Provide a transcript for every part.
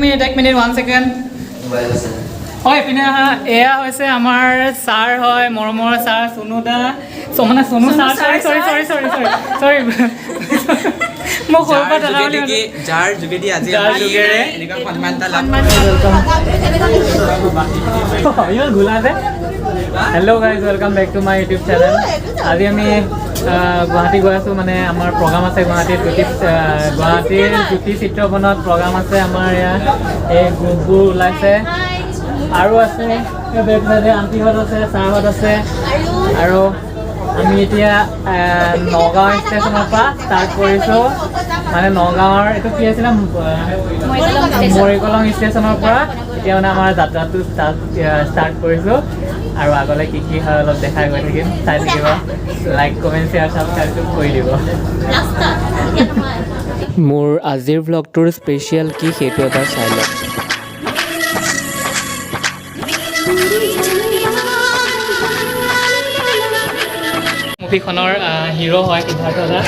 Minute 1 second হয় পিনে এয়া হৈছে আমাৰ ছাৰ হয় মৰমৰ ছাৰ সোনুদা মানে সোনু ছাৰ সৰি মই সৰুৰ পৰা দাদা বুলি যাৰ যোগেদি আজি এনেকুৱা সন্মান এটা লাভ ইমান ঘোলা যে hello' guys welcome back to my YouTube channel আজি আমি গুৱাহাটী গৈ আছোঁ মানে আমাৰ প্ৰগ্ৰাম আছে গুৱাহাটীৰ জ্যোতি চিত্ৰবনত প্ৰগ্ৰাম আছে আমাৰ ইয়াত এই গ্ৰুপবোৰ ওলাইছে আৰু আছে বেক চাইডে আণ্টিহঁত আছে ছাৰহঁত আছে আৰু আমি এতিয়া নগাঁও ষ্টেচনৰ পৰা ষ্টাৰ্ট কৰিছোঁ মানে নগাঁৱৰ এইটো কি আছিলে মৰিকলং ষ্টেচনৰ পৰা এতিয়া মানে আমাৰ যাত্ৰাটো ষ্টাৰ্ট কৰিছোঁ আৰু আগলৈ কি কি হয় অলপ দেখাই গৈ থাকিম চাই থাকিব লাইক কমেণ্ট শ্বেয়াৰ ছাবস্ক্ৰাইব কৰি দিব মোৰ আজিৰ ভ্লগটোৰ স্পেচিয়েল কি সেইটো এবাৰ চাই লওক মুভিখনৰ হিৰো হয় সিদ্ধাৰ্থ দা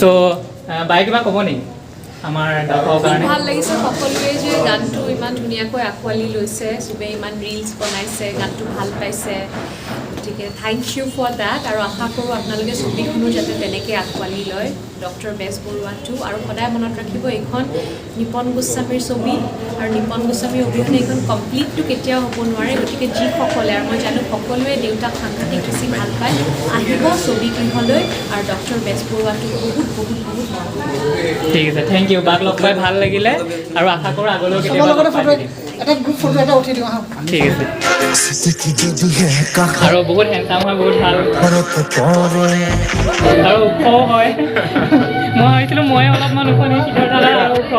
চ' বাই কিবা ক'ব নেকি আমাৰ দৰ্শকৰ কাৰণে ভাল লাগিছে সকলোৱে যে গানটো ইমান ধুনীয়াকৈ আঁকোৱালি লৈছে চবেই ইমান ৰিলছ বনাইছে গানটো ভাল পাইছে গতিকে থেংক ইউ ফৰ দেট আৰু আশা কৰোঁ আপোনালোকে ছবিখনো যাতে তেনেকৈ আঁকোৱালি লয় ডক্টৰ বেজবৰুৱাটো আৰু সদায় মনত ৰাখিব এইখন নিপন গোস্বামীৰ ছবি আৰু নিপন গোস্বামীৰ অবিহনে এইখন কমপ্লিটটো কেতিয়াও হ'ব নোৱাৰে গতিকে যিসকলে আৰু মই জানো সকলোৱে দেউতাক সাংঘাতিক বেছি ভাল পায় আহিব ছবিগৃহলৈ আৰু ডক্টৰ বেজবৰুৱাটো বহুত বহুত বহুত ঠিক আছে থেংক ইউ বাক লগ পাই ভাল লাগিলে আৰু আশা কৰোঁ আগলৈও কেতিয়াবা এটা গ্ৰুপ ফটো এটা উঠি দিওঁ ঠিক আছে আৰু বহুত হেণ্ডচাম হয় বহুত ভাল আৰু ওখও হয় মই ভাবিছিলোঁ মই অলপমান ওখ নি সিদ্ধাৰ্থ দা আৰু ওখ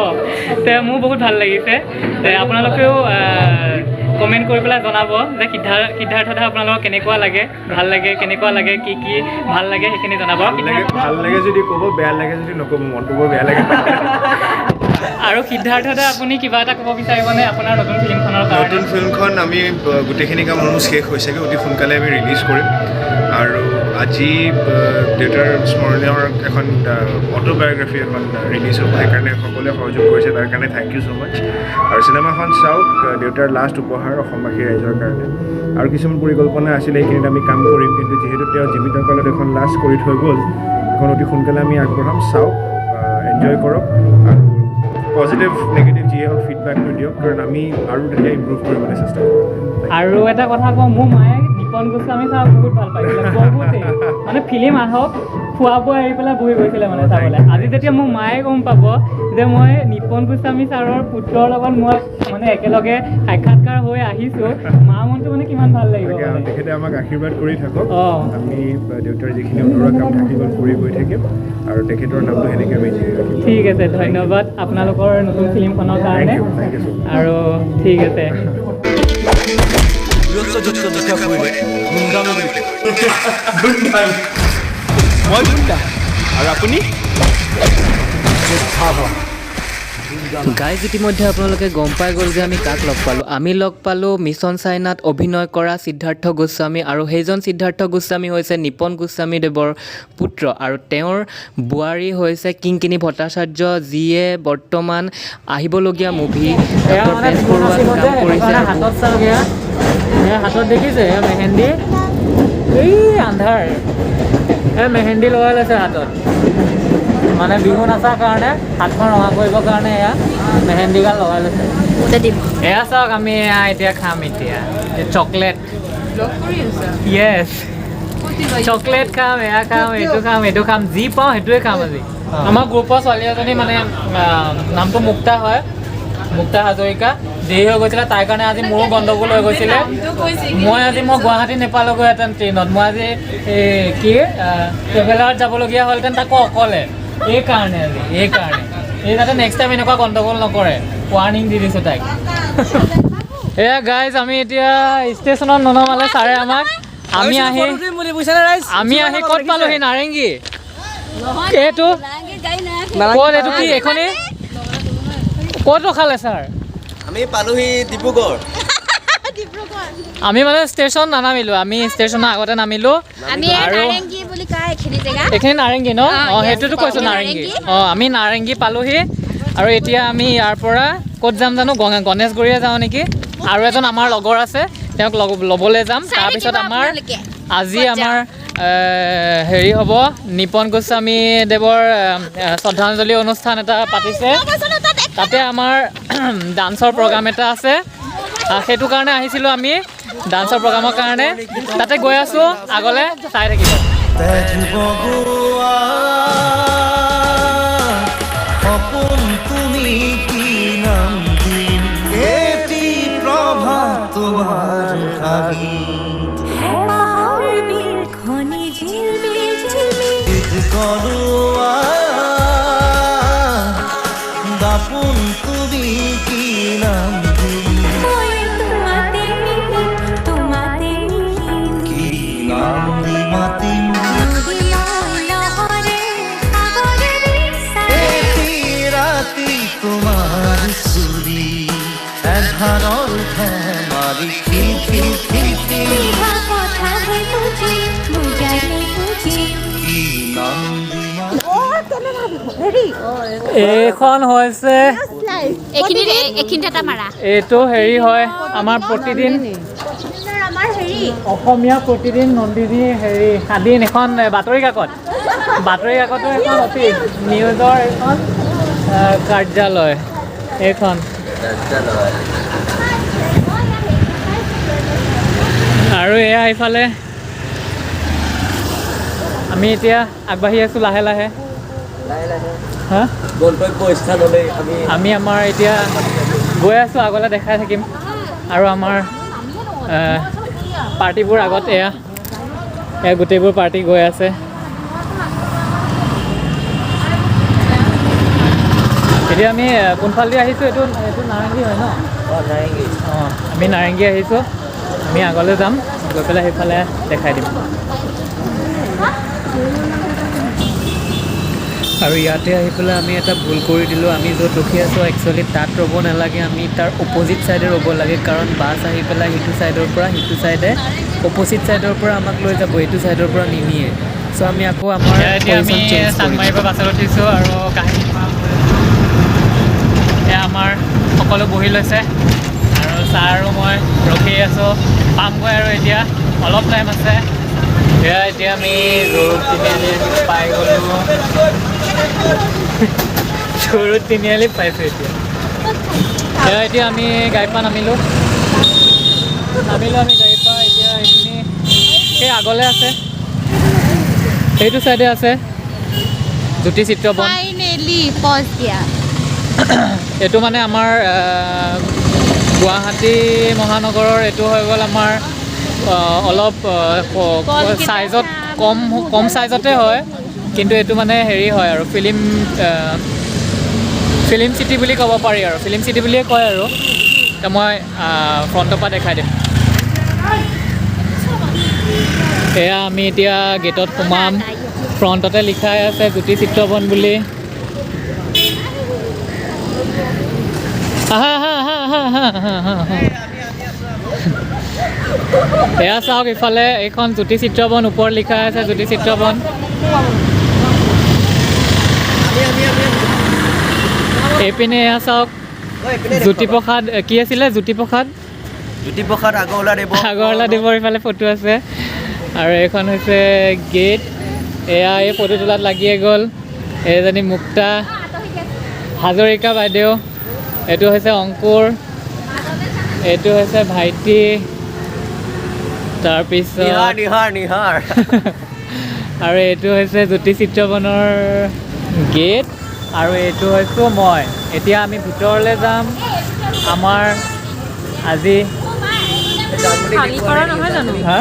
তে মোৰ বহুত ভাল লাগিছে আপোনালোকেও কমেণ্ট কৰি পেলাই জনাব যে সিদ্ধাৰ্থ দা আপোনালোকক কেনেকুৱা লাগে ভাল লাগে কেনেকুৱা লাগে কি কি ভাল লাগে সেইখিনি জনাব ভাল লাগে যদি ক'ব বেয়া লাগে যদি নক'ব মনটো বৰ বেয়া লাগে আৰু সিদ্ধাৰ্থ দা আপুনি কিবা এটা ক'ব বিচাৰিবনে আপোনাৰ নতুন ফিল্মখনৰ কাৰণে নতুন ফিল্মখন আমি গোটেইখিনি কাম অলমষ্ট শেষ হৈছেগৈ অতি সোনকালে আমি ৰিলিজ কৰিম আৰু আজি দেউতাৰ স্মৰণীয় এখন অট'বায়'গ্ৰাফি এখন ৰিলিজ হ'ব সেইকাৰণে সকলোৱে সহযোগ কৰিছে তাৰ কাৰণে থেংক ইউ ছ' মাছ আৰু চিনেমাখন চাওক দেউতাৰ লাষ্ট উপহাৰ অসমবাসী ৰাইজৰ কাৰণে আৰু কিছুমান পৰিকল্পনা আছিলে সেইখিনিত আমি কাম কৰিম কিন্তু যিহেতু তেওঁ জীৱিত কালত এখন লাষ্ট কৰি থৈ গ'ল এখন অতি সোনকালে আমি আগবঢ়াম চাওক এনজয় কৰক আৰু পজিটিভ নেগেটিভ যিয়ে হওক ফিডবেকটো দিয়ক কাৰণ আমি আৰু তেতিয়া ইম্প্ৰুভ কৰিবলৈ চেষ্টা কৰিম আৰু এটা কথা কওঁ মোৰ মায়ে নিপন গোস্বামী চাই বহুত ভাল পাইছিলে বহুতেই মানে ফিল্ম আহক খোৱা বোৱা এৰি পেলাই বহি গৈছিলে মানে চাবলৈ আজি যেতিয়া মোৰ মায়ে গম পাব যে মই নিপন গোস্বামী ছাৰৰ পুত্ৰৰ লগত মই মানে একেলগে সাক্ষাৎকাৰ হৈ আহিছোঁ মা মনটো মানে কিমান ভাল লাগিব তেখেতে আমাক আশীৰ্বাদ কৰি থাকক আমি দেউতাৰ যিখিনি অনুৰোধ কাম থাকি গ'ল কৰি গৈ থাকিম আৰু তেখেতৰ নামটো সেনেকৈ আমি ঠিক আছে ধন্যবাদ আপোনালোকৰ নতুন ফিল্মখনৰ কাৰণে আৰু ঠিক আছে আৰু আপুনি গাইজ ইতিমধ্যে আপোনালোকে গম পাই গ'ল যে আমি কাক লগ পালোঁ আমি লগ পালোঁ মিছন চাইনাত অভিনয় কৰা সিদ্ধাৰ্থ গোস্বামী আৰু সেইজন সিদ্ধাৰ্থ গোস্বামী হৈছে নিপন গোস্বামী দেৱৰ পুত্ৰ আৰু তেওঁৰ বোৱাৰী হৈছে কিংকিনী ভট্টাচাৰ্য যিয়ে বৰ্তমান আহিবলগীয়া মুভি ডক্টৰ বেজবৰুৱাত কাম কৰিছে হাতত দেখিছে মেহেন্দি এই আন্ধাৰ মেহেন্দি লগাই লৈছে হাতত মানে বিহু নাচাৰ কাৰণে হাতখন ৰঙা কৰিবৰ কাৰণে এয়া মেহেন্দিগাল লগাই লৈছে এয়া চাওক আমি এয়া এতিয়া খাম এতিয়া চকলেট য়েছ চকলেট খাম এয়া খাম এইটো খাম যি পাওঁ সেইটোৱে খাম আজি আমাৰ গ্ৰুপৰ ছোৱালী এজনী মানে নামটো মুক্তা হয় মুক্তা হাজৰিকা দেৰি হৈ গৈছিলে তাইৰ কাৰণে আজি মোৰো গণ্ডগোল হৈ গৈছিলে মই গুৱাহাটী নেপালগৈহেঁতেন ট্ৰেইনত মই আজি কি ট্ৰেভেলাৰত যাবলগীয়া হ'লহেঁতেন তাকো অকলে এইকাৰণে এই যাতে নেক্সট টাইম এনেকুৱা গণ্ডগোল নকৰে ৱাৰ্ণিং দি দিছোঁ তাইক এয়া গাইজ আমি এতিয়া ষ্টেচনত ননমালে ছাৰে আমাক আমি আহি ক'ত পালোহি নাৰেংগী এইটো ক'ত এইটো কি এইখনেই ক'ত ৰখালে ছাৰ আমি পালোহি ডিব্ৰুগড় আমি মানে ষ্টেচন নানামিলোঁ আমি ষ্টেচনৰ আগতে নামিলোঁ আমি নাৰেংগী বুলি কাৰ এইখিনি নাৰেংগী ন সেইটোতো কৈছোঁ নাৰেংগী আমি নাৰেংগী পালোহি আৰু এতিয়া আমি ইয়াৰ পৰা ক'ত যাম জানো গণেশগুৰিয়ে যাওঁ নেকি আৰু এজন আমাৰ লগৰ আছে তেওঁক ল'বলৈ যাম তাৰপিছত আমাৰ আজি আমাৰ হেৰি হ'ব নিপন গোস্বামী দেৱৰ শ্ৰদ্ধাঞ্জলি অনুষ্ঠান এটা পাতিছে তাতে আমাৰ ডান্সৰ প্ৰগ্ৰাম এটা আছে সেইটো কাৰণে আহিছিলোঁ আমি ডান্সৰ প্ৰগ্ৰামৰ কাৰণে তাতে গৈ আছোঁ আগলৈ চাই থাকিব দাপোন তুমি কি নাম কি নাম দি মাতিম ৰাতি তোমাৰ চুৰি এধাৰৰ ধেমালি খিল খিল খিল খিল কি নাম দি এইখন হৈছে এইটো হেৰি হয় আমাৰ প্ৰতিদিন অসমীয়া প্ৰতিদিন নন্দিনী হেৰি সাদিন এখন বাতৰি কাকতৰ এখন অফিচ নিউজৰ এখন কাৰ্যালয় এইখন আৰু এয়া এইফালে আমি এতিয়া আগবাঢ়ি আছোঁ লাহে লাহে হা আমি আমাৰ এতিয়া গৈ আছোঁ আগলৈ দেখাই থাকিম আৰু আমাৰ পাৰ্টিবোৰ আগত এয়া গোটেইবোৰ পাৰ্টি গৈ আছে এতিয়া আমি কোনফালেদি আহিছোঁ এইটো নাৰেংগী হয় ন নাৰেংগী আমি নাৰেংগী আহিছোঁ আমি আগলৈ যাম গৈ পেলাই সেইফালে দেখাই দিম আৰু ইয়াতে আহি পেলাই আমি এটা ভুল কৰি দিলোঁ আমি য'ত ৰখি আছোঁ একচুৱেলি তাত ৰ'ব নালাগে আমি তাৰ অপ'জিট ছাইডে ৰ'ব লাগে কাৰণ বাছ আহি পেলাই সিটো ছাইডৰ পৰা সিটো ছাইডে অপ'জিট ছাইডৰ পৰা আমাক লৈ যাব এইটো ছাইডৰ পৰা নিনিয়ে চ' আমি আকৌ আমাৰ এতিয়া আমি চাংমাৰীৰ পৰা বাছত উঠিছোঁ আৰু কাহিনী এয়া আমাৰ সকলো বহি লৈছে আৰু ছাৰ আৰু মই ৰখি আছোঁ পামগৈ আৰু এতিয়া অলপ টাইম আছে এতিয়া আমি জৰুৰ তিনিআলি পাই গ'লোঁ জৰুৰ তিনিআলি পাইছোঁ এতিয়া আমি গাড়ীৰ পৰা নামিলোঁ আমি গাড়ীৰ পৰা এতিয়া এইখিনি সেই আগলৈ আছে সেইটো ছাইডে আছে জ্যোতি চিত্ৰবন এইটো মানে আমাৰ গুৱাহাটী মহানগৰৰ এইটো হৈ গ'ল আমাৰ অলপ চাইজত কম চাইজতে হয় কিন্তু এইটো মানে হেৰি হয় আৰু ফিল্ম চিটি বুলি ক'ব পাৰি আৰু ফিল্ম চিটি বুলিয়ে কয় আৰু এতিয়া মই ফ্ৰণ্টৰ পৰা দেখাই দিম এয়া আমি এতিয়া গেটত সোমাম ফ্ৰণ্টতে লিখাই আছে জ্যোতি চিত্ৰবন বুলি এয়া চাওক ইফালে এইখন জ্যোতি চিত্ৰবন ওপৰত লিখা আছে জ্যোতি চিত্ৰবন এইপিনে এয়া চাওক জ্যোতিপ্ৰসাদ কি আছিলে জ্যোতিপ্ৰসাদ আগৰৱালা দেৱৰ ইফালে ফটো আছে আৰু এইখন হৈছে গেট এয়া এই ফটো তোলাত লাগিয়ে গ'ল এইজনী মুক্তা হাজৰিকা বাইদেউ এইটো হৈছে অংকুৰ এইটো হৈছে ভাইটি তাৰপিছত আৰু এইটো হৈছে জ্যোতি চিত্ৰবনৰ গেট আৰু এইটো হৈছোঁ মই এতিয়া আমি ভিতৰলৈ যাম আমাৰ আজি খালীপাৰা নহয় জানো হা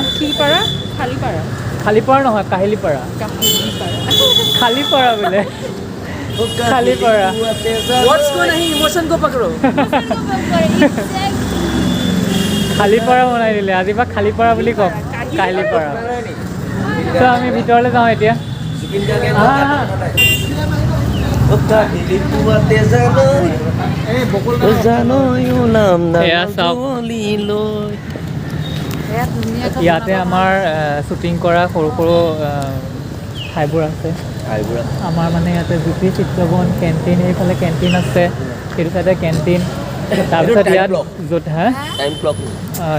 খালীপাৰা নহয় কাহিলীপাৰা খালীপাৰা বোলে খালীপাৰা খালীপাৰা বনাই দিলে আজিৰ পৰা খালীপাৰা বুলি ক'ম কাহিলীপাৰা ত' আমি ভিতৰলৈ যাওঁ এতিয়া এয়া চাওক ইয়াতে আমাৰ শ্বুটিং কৰা সৰু সৰু ঠাইবোৰ আছে আমাৰ মানে ইয়াতে জ্যোতি চিত্ৰবন কেণ্টিন এইফালে কেণ্টিন আছে সেইটো চাইডে কেণ্টিন তাৰপিছত ইয়াত য'ত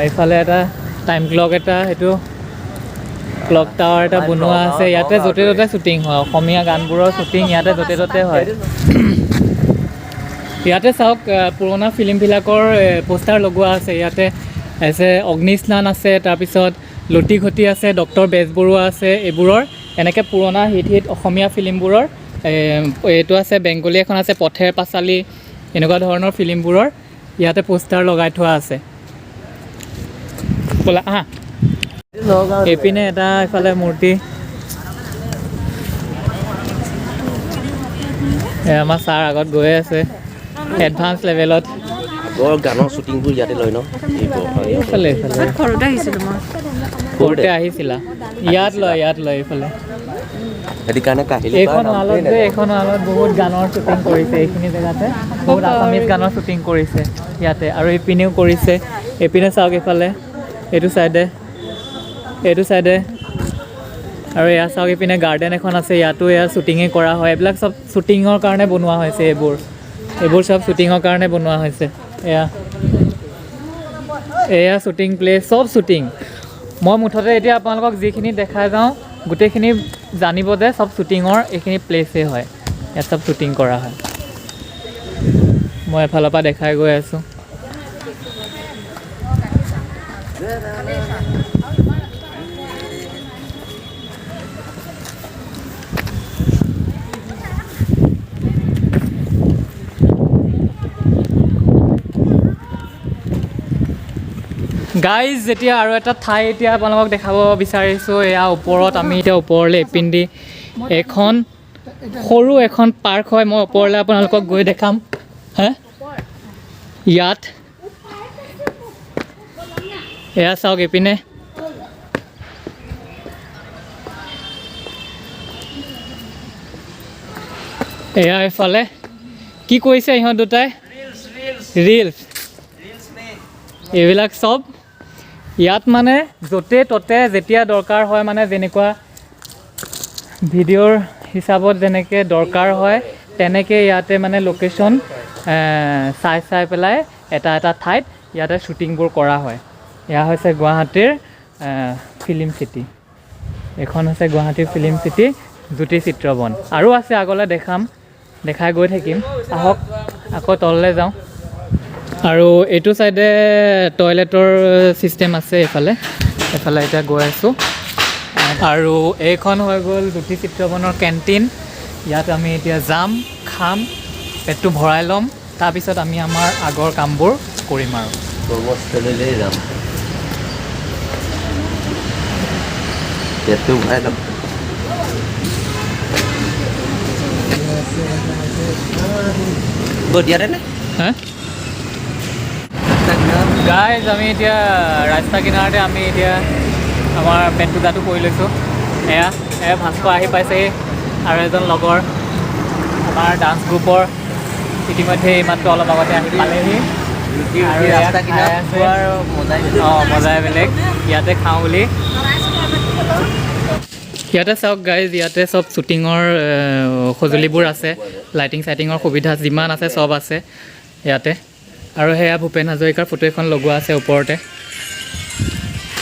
এইফালে এটা টাইম ক্লক এটা সেইটো ক্লক টাৱাৰ এটা বনোৱা আছে ইয়াতে য'তে ত'তে শ্বুটিং হয় অসমীয়া গানবোৰৰ শ্বুটিং ইয়াতে য'তে ত'তে হয় ইয়াতে চাওক পুৰণা ফিল্মবিলাকৰ পোষ্টাৰ লগোৱা আছে ইয়াতে আছে অগ্নিস্নান আছে তাৰপিছত লটি ঘটি আছে ডক্টৰ বেজবৰুৱা আছে এইবোৰৰ এনেকৈ পুৰণা হিট অসমীয়া ফিল্মবোৰৰ এইটো আছে বেংগলী এখন আছে পথেৰ পাঁচালী এনেকুৱা ধৰণৰ ফিল্মবোৰৰ ইয়াতে পোষ্টাৰ লগাই থোৱা আছে ব'লা আহা এইপিনে এটা এইফালে মূৰ্তি আমাৰ ছাৰ আগত গৈ আছে এডভান্স লেভেলত আগৰ গানৰ শ্বুটিংবোৰ ইয়াতে লয় ন এইফালে সৰুতে আহিছিলা ইয়াত লয় এইফালে এইখন ৱালত বহুত গানৰ শ্বুটিং কৰিছে এইখিনি জেগাতে বহুত আছামিজ গানৰ শ্বুটিং কৰিছে ইয়াতে আৰু এইপিনেও কৰিছে এইপিনে চাওক এইফালে এইটো চাইডে আৰু এয়া চাওক এইপিনে গাৰ্ডেন এখন আছে ইয়াতো এয়া শ্বুটিঙে কৰা হয় এইবিলাক চব শ্বুটিঙৰ কাৰণে বনোৱা হৈছে এইবোৰ চব শ্বুটিঙৰ কাৰণে বনোৱা হৈছে এয়া শ্বুটিং প্লেচ চব শ্বুটিং মই মুঠতে এতিয়া আপোনালোকক যিখিনি দেখাই যাওঁ গোটেইখিনি জানিব যে চব শ্বুটিঙৰ এইখিনি প্লেচেই হয় ইয়াত চব শ্বুটিং কৰা হয় মই এফালৰ পৰা দেখাই গৈ আছোঁ গাইজ যেতিয়া আৰু এটা ঠাই এতিয়া আপোনালোকক দেখাব বিচাৰিছোঁ এয়া ওপৰত আমি এতিয়া ওপৰলৈ এপিন্দি এখন সৰু এখন পাৰ্ক হয় মই ওপৰলৈ আপোনালোকক গৈ দেখাম ইয়াত এয়া চাওক এইপিনে এয়া এইফালে কি কৰিছে ইহঁত দুটাই ৰিলছ এইবিলাক চব ইয়াত মানে য'তে ত'তে যেতিয়া দৰকাৰ হয় মানে যেনেকুৱা ভিডিঅ'ৰ হিচাপত যেনেকৈ দৰকাৰ হয় তেনেকৈ ইয়াতে মানে লোকেশ্যন চাই পেলাই এটা ঠাইত ইয়াতে শ্বুটিংবোৰ কৰা হয় এয়া হৈছে গুৱাহাটীৰ ফিল্ম চিটি এখন হৈছে গুৱাহাটীৰ ফিল্ম চিটি জ্যোতি চিত্ৰবন আৰু আছে আগলৈ দেখাই গৈ থাকিম আহক আকৌ তললৈ যাওঁ আৰু এইটো চাইডে টয়লেটৰ ছিষ্টেম আছে এইফালে এতিয়া গৈ আছোঁ আৰু এইখন হৈ গ'ল জ্যোতি চিত্ৰবনৰ কেণ্টিন ইয়াত আমি এতিয়া যাম খাম পেটটো ভৰাই ল'ম তাৰপিছত আমি আমাৰ আগৰ কামবোৰ কৰিম আৰু কৰ্মস্থলীলৈ যাম পেটটো ভৰাই ল'ম দিয়াতে নে গাইজ আমি এতিয়া ৰাস্তা কিনাৰতে আমি এতিয়া আমাৰ পেটটো গাটো কৰি লৈছোঁ এয়া ভাস্কৰ আহি পাইছেহি আৰু এজন লগৰ আমাৰ ডান্স গ্ৰুপৰ ইতিমধ্যে এইমাত্ৰ অলপ আগতে আহি পালেহি আৰু মজাই বেলেগ ইয়াতে খাওঁ বুলি ইয়াতে চাওক গাইজ ইয়াতে চব শ্বুটিঙৰ সঁজুলিবোৰ আছে লাইটিং চাইটিঙৰ সুবিধা যিমান আছে চব আছে ইয়াতে আৰু সেয়া ভূপেন হাজৰিকাৰ ফটো এখন লগোৱা আছে ওপৰতে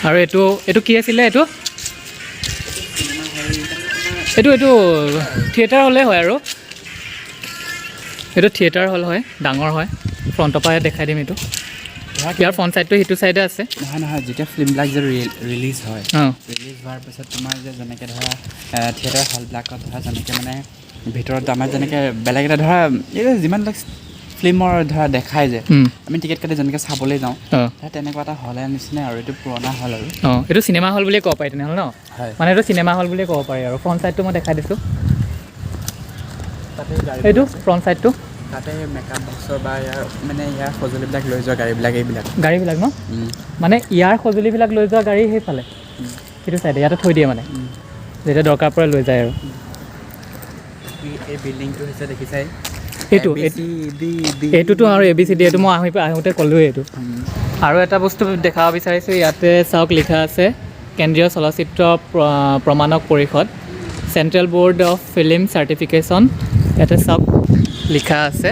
আৰু এইটো কি আছিলে এইটো থিয়েটাৰ হলে হয় আৰু এইটো থিয়েটাৰ হল হয় ডাঙৰ হয় ফ্ৰণ্টৰ পৰা দেখাই দিম এইটো ইয়াৰ ফ্ৰণ্ট চাইডটো সেইটো চাইডে আছে নহয় যেতিয়া ফিল্মবিলাক যে ৰিলিজ হয় ৰিলিজ হোৱাৰ পিছত তোমাৰ যে যেনেকৈ ধৰা থিয়েটাৰ হলবিলাকত ধৰা যেনেকৈ মানে ভিতৰত আমাৰ যেনেকৈ বেলেগ এটা ধৰা এই যিমানবিলাক ফিল্মৰ ধৰা দেখায় যে আমি টিকেট কাটি যেনেকৈ চাবলৈ যাওঁ তেনেকুৱা এটা হলৰ নিচিনা আৰু এইটো পুৰণা হল আৰু এইটো চিনেমা হল বুলিয়ে ক'ব পাৰি তেনেহ'লে ন মানে এইটো চিনেমা হল বুলিয়ে ক'ব পাৰি আৰু ফ্ৰণ্ট চাইডটো মই দেখাই দিছোঁ এইটো ফ্ৰণ্ট চাইডটো তাতে মেকআপ বক্সৰ বা ইয়াৰ সঁজুলিবিলাক লৈ যোৱা গাড়ীবিলাক ন মানে ইয়াৰ সঁজুলিবিলাক লৈ যোৱা গাড়ী সেইফালে সেইটো চাইডে ইয়াতে থৈ দিয়ে মানে যেতিয়া দৰকাৰ পৰে লৈ যায় আৰু এই বিল্ডিংটো হৈছে দেখিছাই এইটোতো আৰু ABCD এইটো মই আহোঁতে ক'লোৱেই এইটো আৰু এটা বস্তু দেখাব বিচাৰিছোঁ ইয়াতে চাওক লিখা আছে কেন্দ্ৰীয় চলচ্চিত্ৰ প্ৰমাণক পৰিষদ central board of film certification ইয়াতে চব লিখা আছে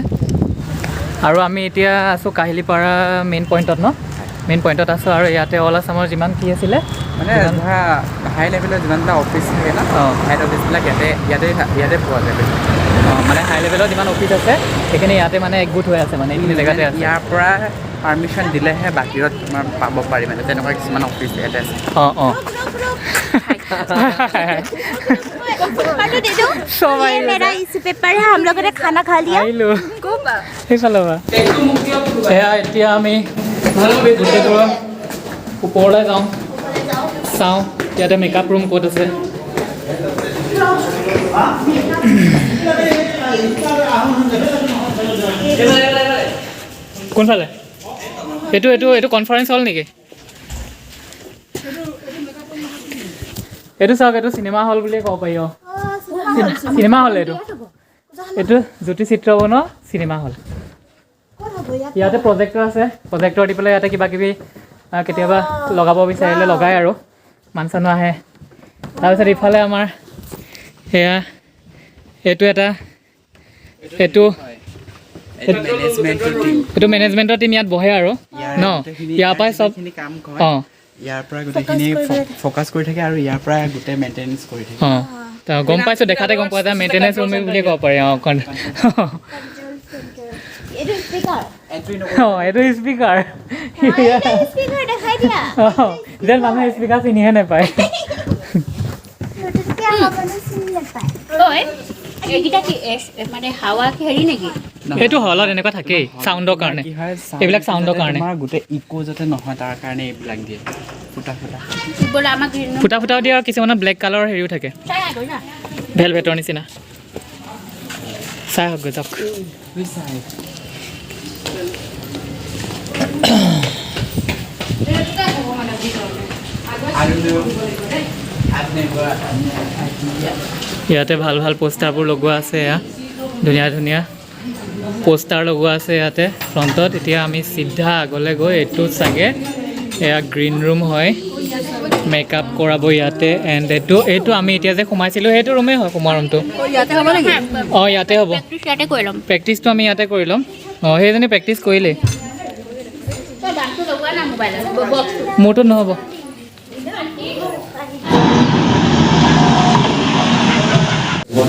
আৰু আমি এতিয়া আছোঁ কাহিলীপাৰা মেইন পইণ্টত মেইন পইণ্টত আছোঁ আৰু ইয়াতে অল আছামৰ যিমান কি আছিলে মানে ধৰা হাই লেভেলৰ যিমানটা অফিচ থাকে ন হেড অফিচবিলাক ইয়াতে পোৱা যায় মানে হাই লেভেলৰ যিমান অফিচ আছে সেইখিনি ইয়াতে মানে একগোট হৈ আছে মানে এইখিনি জেগাতে আছে ইয়াৰ পৰা পাৰ্মিশ্যন দিলেহে বাহিৰত তোমাৰ পাব পাৰি মানে তেনেকুৱা কিছুমান অফিচ ইয়াতে আছে मेरा इस पेपर है हम लोगों ने खाना खा लिया সেইফালৰ পৰা এয়া এতিয়া আমি গোটেইবোৰ ওপৰলৈ যাওঁ চাওঁ ইয়াতে মেকআপ ৰুম ক'ত আছে কোনফালে এইটো কনফাৰেন্স হল নেকি এইটো চাওক এইটো চিনেমা হল বুলিয়ে ক'ব পাৰি চিনেমা হল এইটো জ্যোতি চিত্ৰবন চিনেমা হল ইয়াতে প্ৰজেক্টৰ আছে প্ৰজেক্টৰ দি পেলাই ইয়াতে কিবা কিবি কেতিয়াবা লগাব বিচাৰিলে লগাই আৰু মানুহ চানুহ আহে তাৰপিছত ইফালে আমাৰ সেয়া এইটো মেনেজমেণ্টৰ টিম ইয়াত বহে আৰু ন ইয়াৰ পৰাই চব ইয়াৰ পৰা গোটেইখিনি ফ'কাছ কৰি থাকে আৰু ইয়াৰ পৰা গোটেই মেইনটেনেঞ্চ কৰি থাকে গম পাইছোঁ দেখাতে গম পোৱা যায় মেইনটেনেঞ্চ ৰুম বুলিয়ে ক'ব পাৰি এইটো স্পীকাৰ যেন মানুহে স্পীকাৰ চিনিহে নাপায় সেইটো হলত এনেকুৱা থাকেই চাউণ্ডৰ কাৰণে এইবিলাক চাউণ্ডৰ কাৰণে গোটেই ইকো যাতে নহয় তাৰ কাৰণে এইবিলাক দিয়ে ফুটাও দিয়ে আৰু কিছুমানৰ ব্লেক কালাৰৰ হেৰিও থাকে ভেলভেটৰ নিচিনা চাই হওক যাওক ইয়াতে ভাল ভাল পোষ্টাৰবোৰ লগোৱা আছে এয়া ধুনীয়া পোষ্টাৰ লগোৱা আছে ইয়াতে ফ্ৰণ্টত এতিয়া আমি চিধা আগলৈ গৈ এইটো চাগে এয়া গ্ৰীণ ৰুম হয় মেকআপ কৰাব ইয়াতে এণ্ড এইটো আমি এতিয়া যে সোমাইছিলোঁ সেইটো ৰুমেই হয় সোমোৱা ৰুমটো ইয়াতে হ'ব প্ৰেক্টিচটো আমি ইয়াতে কৰি ল'ম সেইজনী প্ৰেক্টিচ কৰিলেই মোৰটোত নহ'ব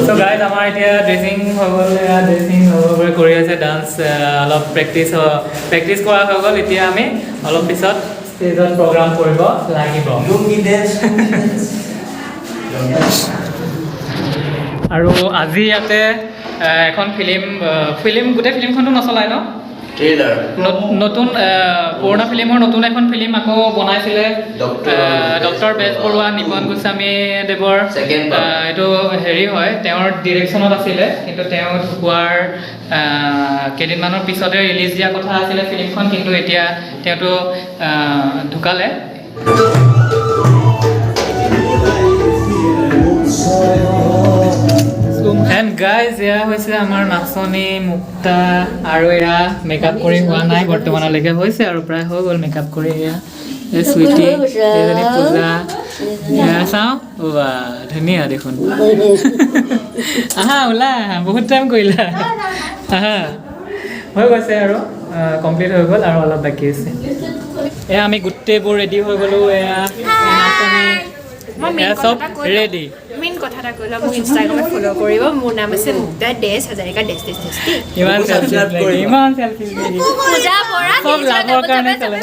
So guys, আমাৰ এতিয়া ড্ৰেছিং হৈ গ'ল কৰি আছে ডান্স অলপ প্ৰেক্টিচ কৰা হৈ গ'ল এতিয়া আমি অলপ পিছত ষ্টেজত প্ৰগ্ৰাম কৰিব লাগিব আৰু আজি ইয়াতে এখন ফিল্ম গোটেই ফিল্মখনটো নচলায় ন নতুন পুৰণা ফিল্মৰ নতুন এখন ফিল্ম আকৌ বনাইছিলে ডক্টৰ বেজ বৰুৱা নিপন গোস্বামী দেৱৰ এইটো হেৰি হয় তেওঁৰ ডিৰেকশ্যনত আছিলে কিন্তু তেওঁ ঢুকোৱাৰ কেইদিনমানৰ পিছতে ৰিলিজ দিয়া কথা আছিলে ফিল্মখন কিন্তু এতিয়া তেওঁতো ঢুকালে এণ্ড গাইজ এয়া হৈছে আমাৰ নাচনী মুক্তা আৰু এয়া মেকআপ কৰি হোৱা নাই বৰ্তমানলৈকে হৈছে আৰু প্ৰায় হৈ গ'ল মেকআপ কৰি এয়া চুইটি এজনী পূজা এয়া চাওঁ ধুনীয়া দেখোন আহা ওলা বহুত টাইম কৰিলা আহা হৈ গৈছে আৰু কমপ্লিট হৈ গ'ল আৰু অলপ বাকী আছে এয়া আমি গোটেইবোৰ ৰেডি হৈ গ'লোঁ এয়া নাচনী চব ৰেডি মেইন কথা এটা কৈ লওক মোক ইনষ্টাগ্ৰামত ফ'ল' কৰিব মোৰ নাম আছে মুক্তা ডেছ হাজাৰিকা ডেছ ইমান চেলফি চব লাভৰ কাৰণে চলে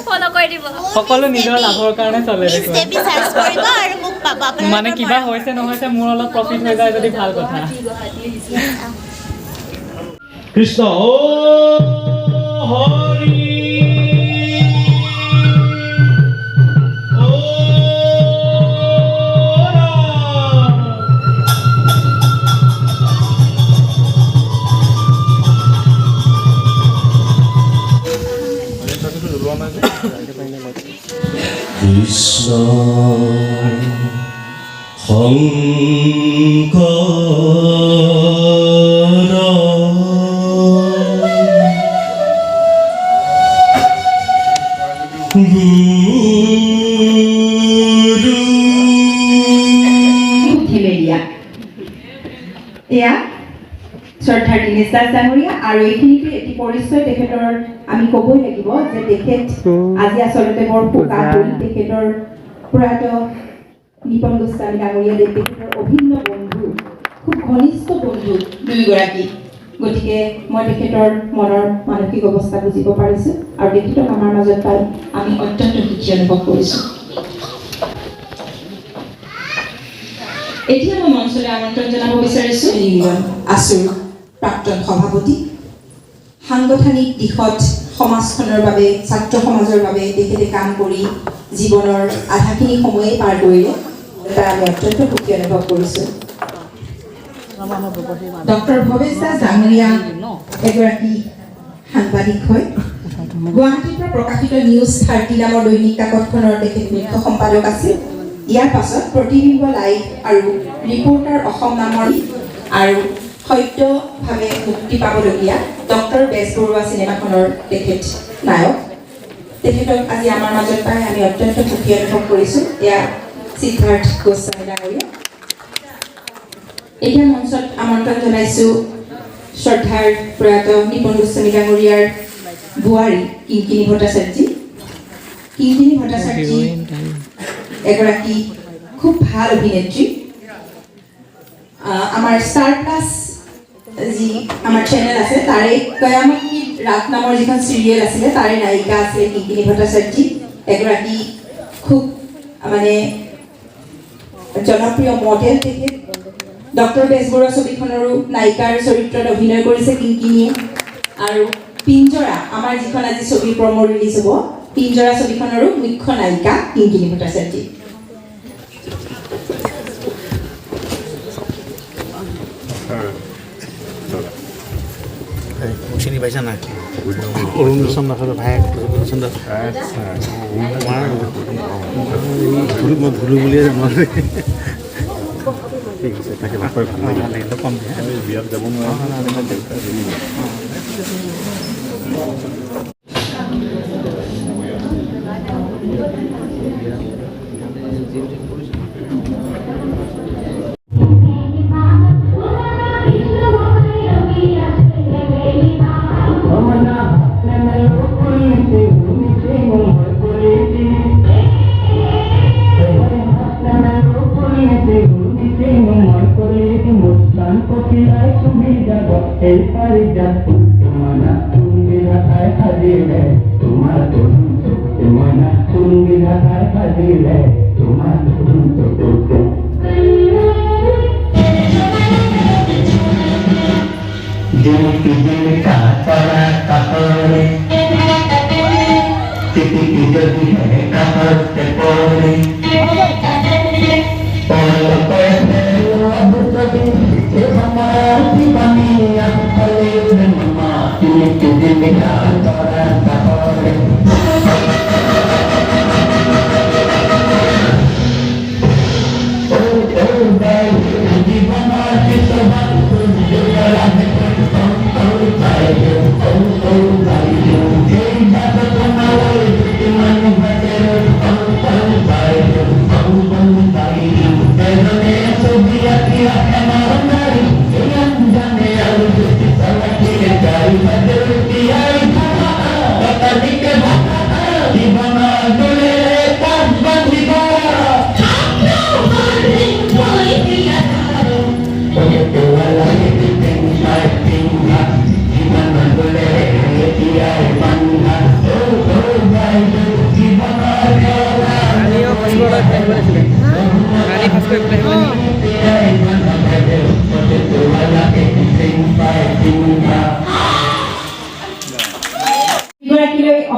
সকলো নিজৰ লাভৰ কাৰণে চলে মানে কিবা হৈছে নহৈছে মোৰ অলপ প্ৰফিট হৈ যায় যদি ভাল কথা কৃষ্ণ হৰি কৃষ্ণ এয়া শ্ৰদ্ধাৰ দীনেশ দাস ডাঙৰীয়া আৰু এইখিনিতে এটি পৰিচয় তেখেতৰ আমি ক'বই লাগিব যে তেখেত আজি আচলতে বৰ পোকা হ'ল তেখেতৰ প্ৰয়াত নিপন গোস্বামী ডাঙৰীয়াদেৱ তেখেতৰ অভিন্ন বন্ধু খুব ঘনিষ্ঠ বন্ধু দুয়োগৰাকী গতিকে মই তেখেতৰ মনৰ মানসিক অৱস্থা বুজিব পাৰিছোঁ আৰু তেখেতক আমাৰ মাজত পাই আমি অত্যন্ত সুখী অনুভৱ কৰিছোঁ এতিয়া মই মঞ্চলৈ আমন্ত্ৰণ জনাব বিচাৰিছোঁ লিংগন আছুৰ প্ৰাক্তন সভাপতি সাংগঠনিক দিশত সমাজখনৰ বাবে ছাত্ৰ সমাজৰ বাবে তেখেতে কাম কৰি জীৱনৰ আধাখিনি সময়েই পাৰ কৰিলে তাৰ আমি অত্যন্ত সুখী অনুভৱ কৰিছোঁ ডক্টৰ ভৱেশ দাস ডাঙৰীয়া এগৰাকী সাংবাদিক হয় গুৱাহাটীৰ পৰা প্ৰকাশিত নিউজ 30 নামৰ দৈনিক কাকতখনৰ তেখেত মুখ্য সম্পাদক আছিল ইয়াৰ পাছত প্ৰতিবিম্ব লাইভ আৰু ৰিপৰ্টাৰ অসম নামৰ আৰু সত্যভাৱে মুক্তি পাবলগীয়া ডক্টৰ বেজবৰুৱা চিনেমাখনৰ তেখেত নায়ক তেখেতক আজি আমাৰ মাজত পাই আমি অত্যন্ত সুখী অনুভৱ কৰিছোঁ এয়া সিদ্ধাৰ্থ গোস্বামী ডাঙৰীয়া এতিয়া মঞ্চত আমন্ত্ৰণ জনাইছোঁ শ্ৰদ্ধাৰ প্ৰয়াত নিপন গোস্বামী ডাঙৰীয়াৰ বোৱাৰী কিংকিনী ভট্টাচাৰ্যী এগৰাকী খুব ভাল অভিনেত্ৰী আমাৰ ষ্টাৰ প্লাছ যি আমাৰ চেনেল আছে তাৰে কয়ামত কি ৰাত নামৰ যিখন চিৰিয়েল আছিলে তাৰে নায়িকা আছিলে কিংকিনী ভট্টাচাৰ্যী এগৰাকী খুব মানে জনপ্ৰিয় মডেল তেখেত ডক্টৰ বেজবৰুৱা ছবিখনৰো নায়িকাৰ চৰিত্ৰত অভিনয় কৰিছে কিংকিনীয়ে আৰু পিঞ্জৰা আমাৰ যিখন আজি ছবিৰ প্ৰমো ৰিলিজ হ'ব পিঞ্জৰা ছবিখনৰো মুখ্য নায়িকা কিংকিনী ভট্টাচাৰ্যী চিনি পাইছা নাই অৰুণোচন দাসৰ ভায়েক অৰুণোচন দাস মই ভুলো বুলিয়ে জানো ঠিক আছে তাকে ভাল লাগিলে কম বিয়াত যাব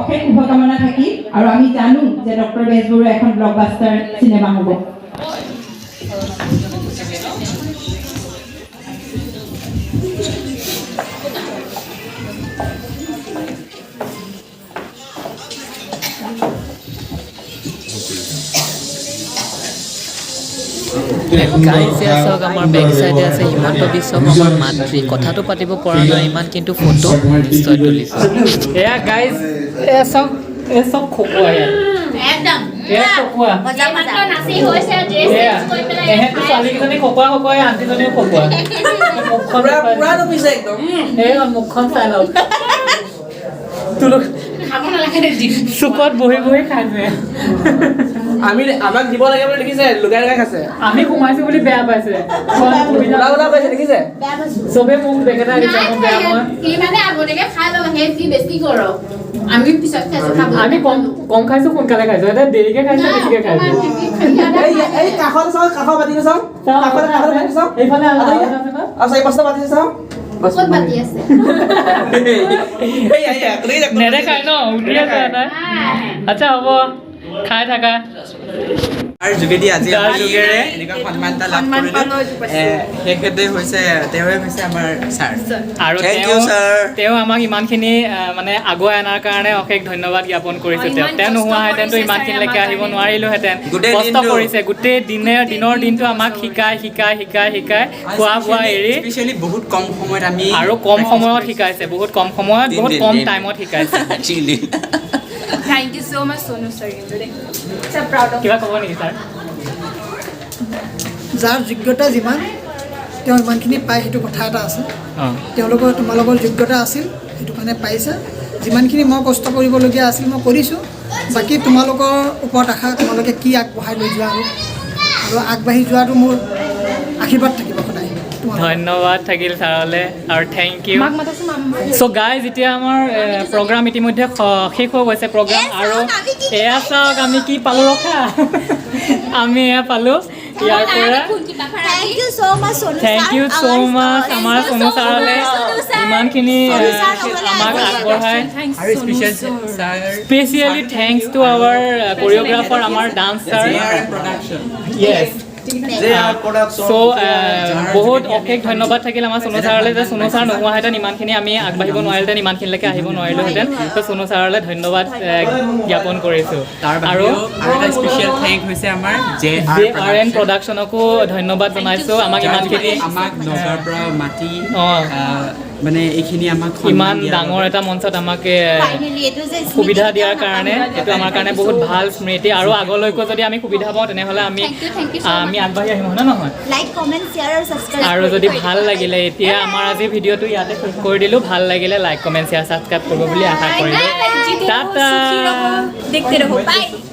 অশেষ শুভকামনা থাকিল আৰু আমি জানো যে ডক্টৰ বেজবৰুৱা এখন ব্লকবাষ্টাৰ চিনেমা হ'ব গাইছে চাওক আমাৰ বেক চাইডে আছে হিমন্ত বিশ্ব শৰ্মাৰ মাতৃ কথাটো পাতিব পৰা নাই ইমান কিন্তু ফটো নিশ্চয় তুলিছে এয়া গাইজ এয়া চব খকুৱাই একদম এয়া খকুৱা এহেঁতি ছোৱালীকেইজনী খকুৱা আণ্টিজনীও খকুৱা মুখখন চাই লওক চুকত বহি বহি খাইছে আমাক দিব লাগে বুলি দেখিছে লুকাই লুকাই খাইছে আমি সোমাইছো বুলি বেয়া পাইছে দেখিছে চবে মোক বেকেটা দিছে মই বেয়া মই আমি কম খাইছো সোনকালে খাইছো এটা দেৰিকে খাইছো বেছিকে খাইছো এই কাষত চাওঁ কাষৰ বাতিটো চাওঁ বাতি চাওঁ এইফালে আছে পাঁচটা বাতি চাওঁ নেদেখাই ন উঠিয়ে যোৱা নাই আচ্ছা হ'ব খাই থাকা তাৰ যোগেদি আজি যোগেৰে এনেকুৱা সন্মান এটা লাভ কৰিলো সেইক্ষেত্ৰে হৈছে তেওঁৱে হৈছে আমাৰ ছাৰ আৰু তেওঁ আমাক ইমানখিনি মানে আগুৱাই অনাৰ কাৰণে অশেষ ধন্যবাদ জ্ঞাপন কৰিছো তেওঁ নোহোৱাহেঁতেনতো ইমানখিনিলৈকে আহিব নোৱাৰিলোহেঁতেন কষ্ট কৰিছে গোটেই দিনৰ দিনটো আমাক শিকাই খোৱা বোৱা এৰি স্পেচিয়েলি বহুত কম সময়ত আমি আৰু কম সময়ত শিকাইছে বহুত কম সময়ত বহুত কম টাইমত শিকাইছে Thank you so much, Sonu sir. So proud of কিবা ক'ব নেকি ছাৰ যাৰ যোগ্যতা যিমান তেওঁ ইমানখিনি পায় সেইটো কথা এটা আছে তোমালোকৰ যোগ্যতা আছিল সেইটো কাৰণে পাইছে যিমানখিনি মই কষ্ট কৰিবলগীয়া আছিল মই কৰিছোঁ বাকী তোমালোকৰ ওপৰত আশা তোমালোকে কি আগবঢ়াই লৈ যোৱা আৰু আগবাঢ়ি যোৱাটো মোৰ আশীৰ্বাদ থাকিব সদায় ধন্যবাদ থাকিল ছাৰলৈ আৰু থেংক ইউ চ' গাইজ এতিয়া আমাৰ প্ৰগ্ৰাম ইতিমধ্যে শেষ হৈ গৈছে প্ৰগ্ৰাম আৰু এয়া চাওক আমি কি পালোঁ ৰখা আমি এয়া পালোঁ ইয়াৰ পৰা থেংক ইউ ছ' মাছ আমাৰ চনু ছাৰলৈ ইমানখিনি আমাক আগবঢ়াই আৰু specially thanks to our choreographer আমাৰ ডান্সাৰ য়েছ বহুত অশেষ ধন্যবাদ থাকিল আমাৰ চনু ছাৰলৈ যে চনু ছাৰ নোহোৱাহেঁতেন ইমানখিনি আমি আগবাঢ়িব নোৱাৰিলেহেঁতেন ইমানখিনিলৈকে আহিব নোৱাৰিলোহেঁতেন তো চনু ছাৰলৈ ধন্যবাদ জ্ঞাপন কৰিছোঁ আৰু স্পেচিয়েল থেংক হৈছে আমাৰ JRN প্ৰডাকশ্যনকো ধন্যবাদ জনাইছোঁ আমাক ইমানখিনি আমাক নগাঁৱৰ পৰা মাতি মানে এইখিনি আমাক ইমান ডাঙৰ এটা মঞ্চত আমাক সুবিধা দিয়াৰ কাৰণে এইটো আমাৰ কাৰণে বহুত ভাল স্মৃতি আৰু আগলৈকো যদি আমি সুবিধা পাওঁ তেনেহ'লে আমি আগবাঢ়ি আহিম হয় নহয় আৰু যদি ভাল লাগিলে এতিয়া আমাৰ আজি ভিডিঅ'টো ইয়াতে শেষ কৰি দিলোঁ ভাল লাগিলে লাইক কমেণ্ট শ্বেয়াৰ ছাবস্ক্ৰাইব কৰিব বুলি আশা কৰিলোঁ টাটা দেখতে ৰহো বাই